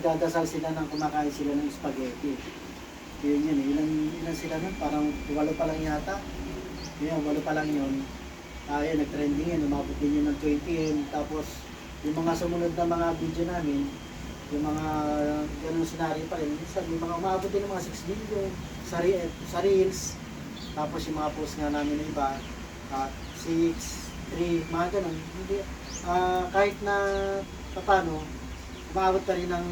nagdadasal sila ng kumakain sila ng spaghetti. Yun yun, ilan sila nun? Parang 8 pa lang yata. Yun, 8 pa lang yun. Yun, nag-trending yun, umabot din yun ng 20M. Tapos, yung mga sumunod na mga video namin, yung mga ganun scenario pa rin. Minsan, yung mga umabot din ng mga 6 billion sa Reels. Tapos yung mga post nga namin ng iba, 6, 3, mga ganun. Hindi, kahit na paano, umabot pa rin ng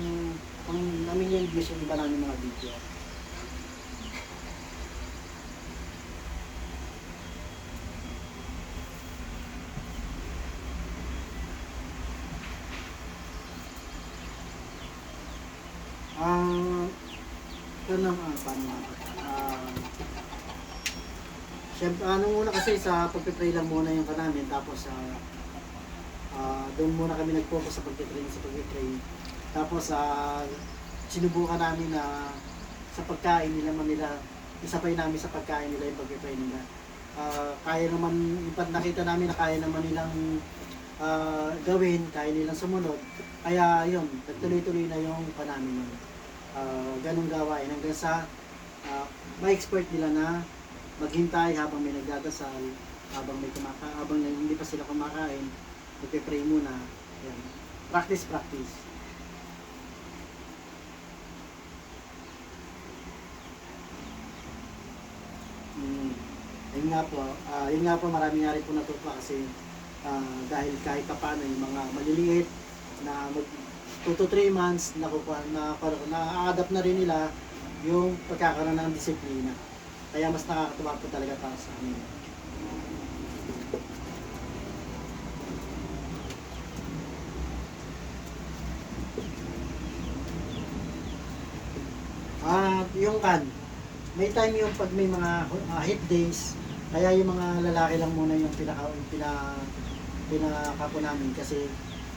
million views yung iba namin mga video. Ito na paano nga ba? Siyempre, muna kasi sa pagpipray lang muna yung namin, tapos doon muna kami nag-focus sa pagpipray. Tapos sinubukan namin na sa pagkain nila Manila, isapay namin sa pagkain nila yung pagpipray nila. Kaya naman, nakita namin na kaya naman nilang gawin, kaya nilang sumunod. Kaya yun, nagtuloy-tuloy na yung namin nun. Ganong gawain hanggang sa ma-expert nila na maghintay habang may nagdadasal, habang hindi pa sila kumakain, magpe-pray muna. Yan. Practice. Yun nga po, marami nga rin po natutuwa kasi dahil kahit pa paano yung mga maliliit na 2 to 3 months na-adapt na rin nila yung pagkakaroon ng disiplina. Kaya mas nakakatuwa po talaga para sa amin. Yung may time yung pag may mga hit days, kaya yung mga lalaki lang muna yung pinakapo namin kasi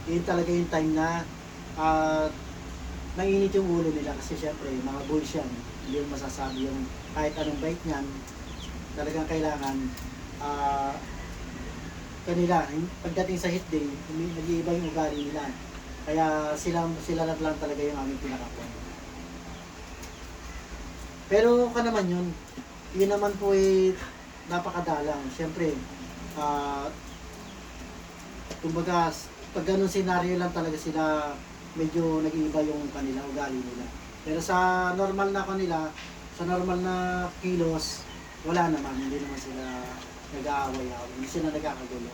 yun talaga yung time na mainit yung ulo nila kasi syempre mga bulls yan, hindi yung masasabi yung kahit anong bite niyan, talagang kailangan kanila, pagdating sa hit day, nag-iiba yung ugali nila, kaya sila lang talaga yung aming pinakapo. Pero naman yun naman po napakadalang, syempre kumbaga pag ganun scenario lang talaga sila medyo nag-iiba yung kanila ugali nila. Pero sa normal na sa normal na kilos, wala naman, hindi naman sila nag-aaway-aaway, hindi sila nagkakagulo.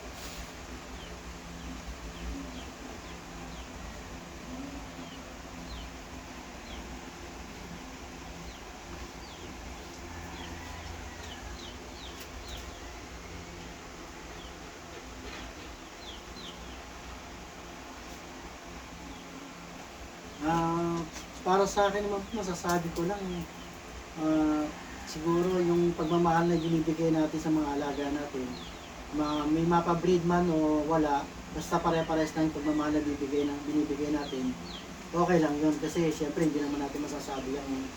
Para sa akin naman po, masasabi ko lang, siguro yung pagmamahal na binibigay natin sa mga alaga natin, may mapabreed man o wala, basta pare-pares na yung pagmamahal na binibigay natin, okay lang yun. Kasi syempre hindi naman natin masasabi ang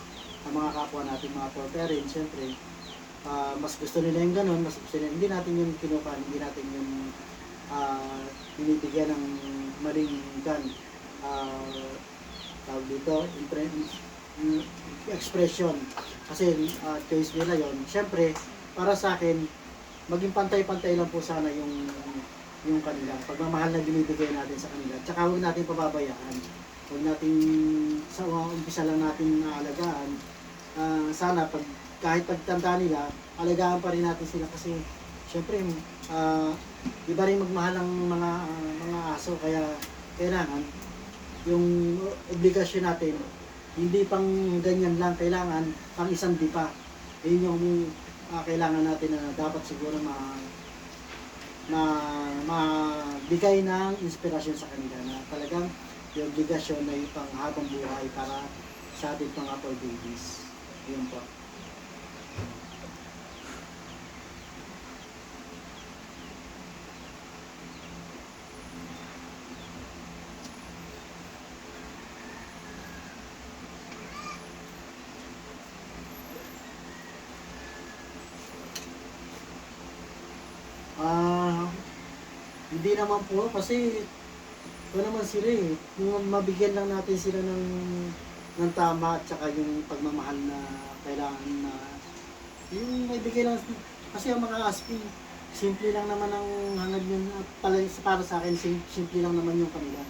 mga kapwa natin, mga poor parents, syempre, mas gusto nila yung ganun, mas gusto nila, hindi natin yung kinukuha, hindi natin yung binibigyan ng maling tawag dito, expression. Kasi choice nila yon. Siyempre, para sa akin, maging pantay-pantay lang po sana yung kanila. Pagmamahal na binibigay natin sa kanila. Tsaka huwag natin pababayaan. Huwag natin, sa umpisa lang natin naalagaan. Sana, kahit pagtanda nila, alagaan pa rin natin sila kasi siyempre, iba rin magmahal ang mga aso. Kaya, kailangan, yung obligasyon natin, hindi pang ganyan lang, kailangan pang isang di pa. Yun yung kailangan natin na dapat siguro bigay ng inspirasyon sa kanila na talagang yung obligasyon na yung pang habang buhay para sa ating mga poor babies. Yun po. Hindi naman po kasi kung naman sila eh, yung mabigyan lang natin sila ng tama at saka yung pagmamahal na kailangan na yung may bigay lang kasi ang mga ASPI simple lang naman ang hangad yun at para sa akin simple lang naman yung kanila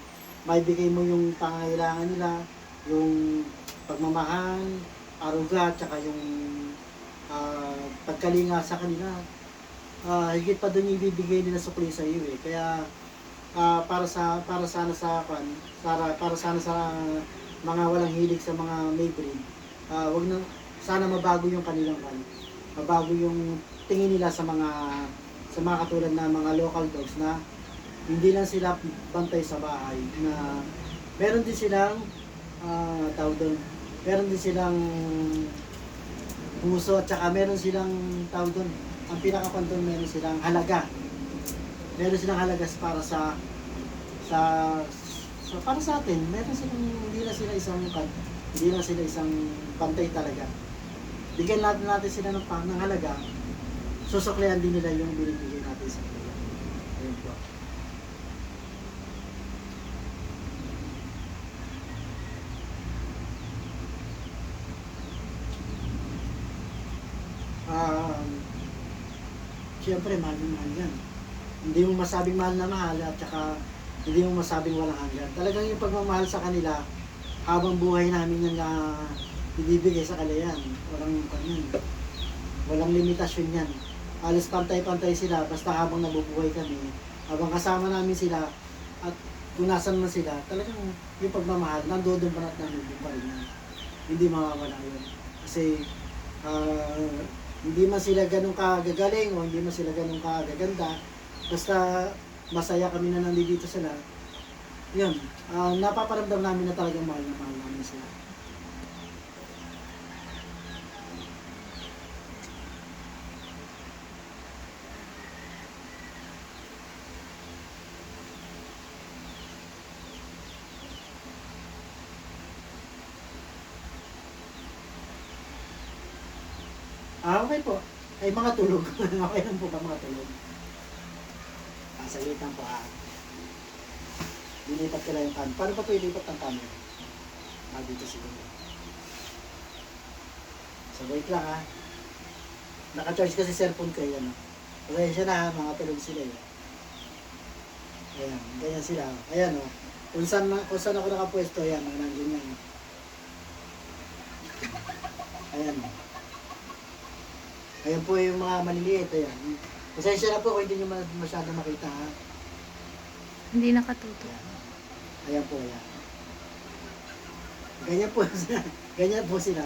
may bigay mo yung pangangailangan nila yung pagmamahal aruga at saka yung pagkalinga sa kanila higit pa doon yung ibibigay nila sukli sa iyo eh kaya para sana sa para sana sa mga walang hilig sa mga Maybreed wag na sana mabago yung kanilang mabago yung tingin nila sa mga katulad na mga local dogs na hindi lang sila bantay sa bahay na meron din silang tawag doon meron din silang puso at saka meron silang tawag doon ang pinakapanton meron silang halaga para para sa atin meron silang hindi lang sila isang bantay talaga bigyan natin sila ng halaga susuklihan din nila yung binibigay natin sa kanila. Ayun po. Siyempre, mahal na mahal yan. Hindi mo masabing mahal na mahal at saka hindi mo masabing walang hanggan. Talagang yung pagmamahal sa kanila, habang buhay namin yan na ibibigay sa kanila yan. Walang limitasyon yan. Alis pantay-pantay sila basta habang nabubuhay kami, habang kasama namin sila at kung nasan man sila, talagang yung pagmamahal, nandoon pa at nandoon pa rin yan. Hindi mawawala yun. Kasi hindi man sila ganun kagagaling o hindi man sila ganun kagaganda, basta masaya kami na nandito sila, yun, napaparamdam namin na talagang mahal na mahal namin sila. Okay po. Ay, mga tulog. Okay lang po ba mga tulog? Saglit lang po Dilipat ko lang yung camera. Paano pa po ilipat ang camera? Dito siguro. So, wait lang Naka-charge kasi cellphone ko yan. Pasensya na mga tulog sila Ayan, ganyan sila. Ayan Kung saan ako nakapwesto, ayan, nandiyan yan. Ayan Ayan po yung mga maliliit. Ayan. Pasensya na po kung hindi nyo masyado makita Hindi nakatuto. Ayan po, ayan. Ganyan po, ganyan po sila.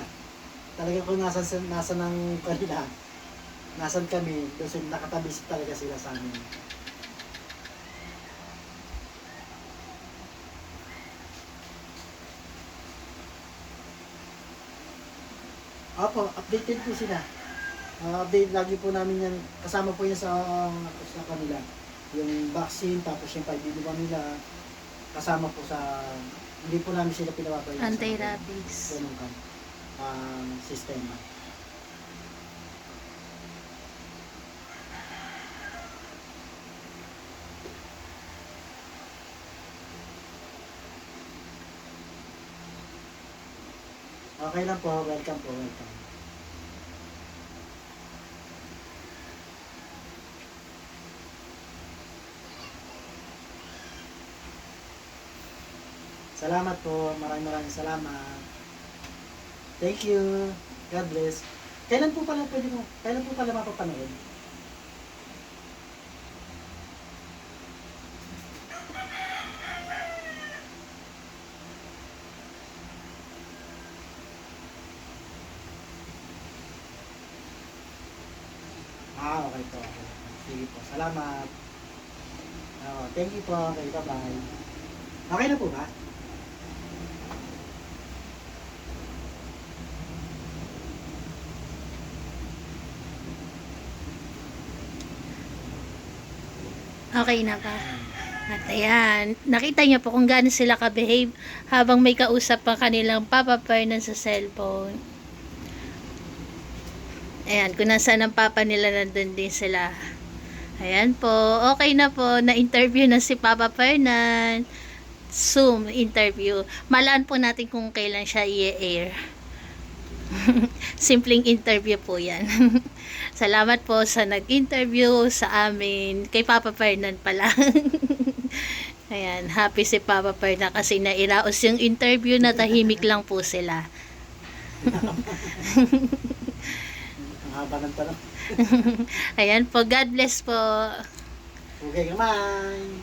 Talaga kung nasan ng kanila, nasan kami, kasi nakatabi talaga sila sa amin. Opo, updated po sila. Update lagi po namin yan. Kasama po yan sa kanila. Yung vaccine, tapos yung pag-inuman nila. Kasama po sa, hindi po namin sila pinapapayin. Anti-rabies. Ganun ka. Sistema. Okay lang po. Welcome po. Welcome. Salamat po. Maraming salamat. Thank you. God bless. Kailan po pala mapapanood? Okay po. Sige po. Salamat. Thank you po. Okay, bye-bye. Okay na po ba? Okay na ba? At ayan, nakita niyo po kung gaano sila ka-behave habang may kausap pa kanilang Papa Fernan sa cellphone. Ayan, kung nasaan ang papa nila, nandun din sila. Ayan po, okay na po, na-interview na si Papa Fernan. Zoom interview. Malaan po natin kung kailan siya i-air. Simpleng interview po yan. Salamat po sa nag-interview sa amin. Kay Papa Fernan pala. Ayan, happy si Papa Fernan kasi nairaos yung interview na tahimik lang po sila. Ang haba ng tanong. Ayan po, God bless po. Okay, kamay.